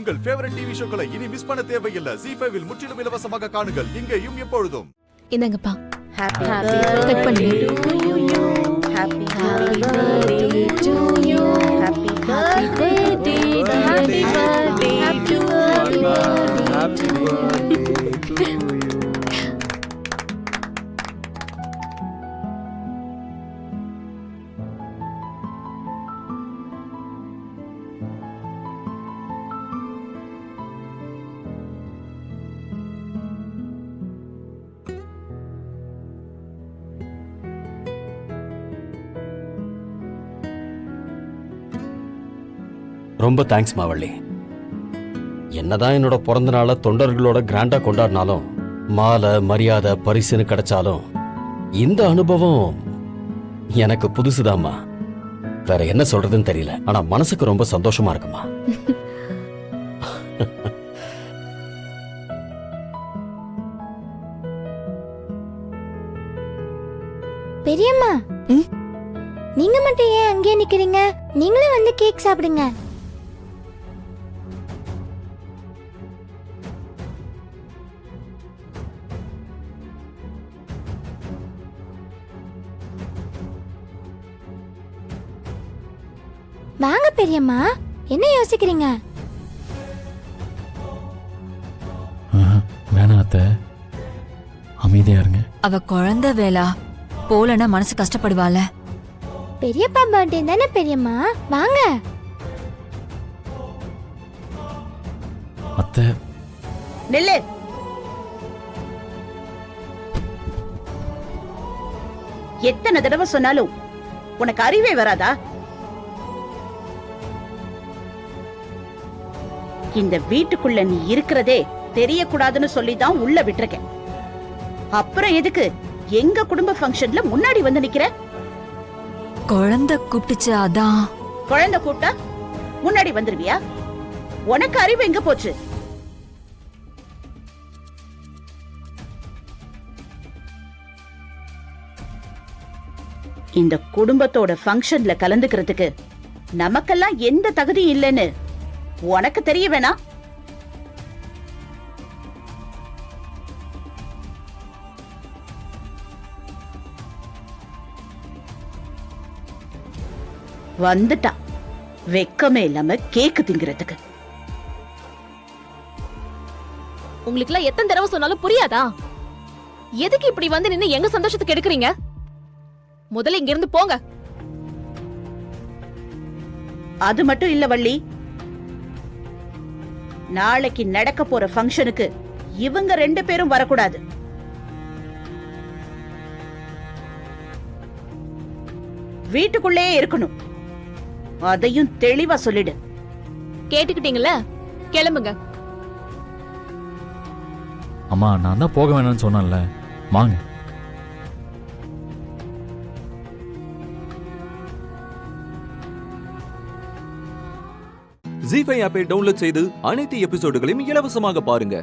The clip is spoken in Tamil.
உங்கள் ஃபேவரட் டிவி ஷோக்களை இனி மிஸ் பண்ண தேவையில்லை. ZEE5 இல் முற்றிலும் இலவசமாக காணுங்கள். இங்கேயும் எப்பொழுதும். இந்தாங்கப்பா. Happy Cut பண்ணு. birthday to you. Happy birthday to you. Happy birthday. Happy birthday to you. Happy birthday to you. ரொம்ப தேங்க்ஸ் மாவள்ளி. என்னதான் என்னோட பிறந்த நாளை தொண்டர்களோட கிராண்டா கொண்டாடினாலும், மாலை மரியாதை பரிசுன்னு கிடைச்சாலும் இந்த அனுபவம் எனக்கு புதுசுதாம்மா. வேற என்ன சொல்றதுன்னு தெரியல. ஆனா மனசுக்கு ரொம்ப சந்தோஷமா இருக்குமா. பெரியம்மா, நீங்க மட்டும் ஏன் அங்கேயே நிக்கிறீங்க? நீங்களும் வந்து கேக் சாப்பிடுங்க. வாங்க பெரியம்மா, என்ன யோசிக்கிறீங்க? வேணாம் அத்தை, அமைதியா இருங்க. அவ குழந்தை வேலா, போலன்னா மனசு கஷ்டப்படுவாள. பெரியப்பா பர்த்டே தானே பெரியம்மா, வாங்க. அத்தை நில்லு. எத்தனை தடவை சொன்னாலும் உனக்கு அறிவே வராதா? இந்த வீட்டுக்குள்ள நீ இருக்கிறதே தெரியக்கூடாதுன்னு சொல்லிதான் உள்ள விட்டுருக்கேன். அப்புறம் எதுக்கு எங்க குடும்ப ஃபங்க்ஷன்ல முன்னாடி வந்து நிக்கிற? குழந்தை கூப்பிட்டுச்சு அதான். குழந்தை கூப்பிட்டா முன்னாடி வந்துருவியா? உனக்கு அறிவு எங்க போச்சு? இந்த குடும்பத்தோட ஃபங்க்ஷன்ல கலந்துக்கிறதுக்கு நமக்கெல்லாம் எந்த தகுதியும் இல்லைன்னு உனக்கு தெரிய வேணா? வந்துட்டா வெக்கமே இல்லாம கேக்கு திங்கிறதுக்கு. உங்களுக்கு எல்லாம் எத்தனை தடவை சொன்னாலும் புரியாதா? எதுக்கு இப்படி வந்து நின்னு எங்க சந்தோஷத்துக்கு எடுக்கிறீங்க? முதல்ல இங்க இருந்து போங்க. அது மட்டும் இல்ல வள்ளி, நாளைக்கு நடக்க போற ஃபங்க்ஷனுக்கு இவங்க 2 பேரும் வரக்கூடாது. வீட்டுக்குள்ளே இருக்கணும். அதையும் தெளிவா சொல்லிடு. கேட்டுக்கிட்டீங்கல்ல, கிளம்புங்க. அம்மா, நான் தான் போக வேணாம்னு சொன்னேன்ல, வாங்க. ZEE5 ஆப்பை டவுன்லோட் செய்து அனைத்து எபிசோடுகளையும் இலவசமாக பாருங்க.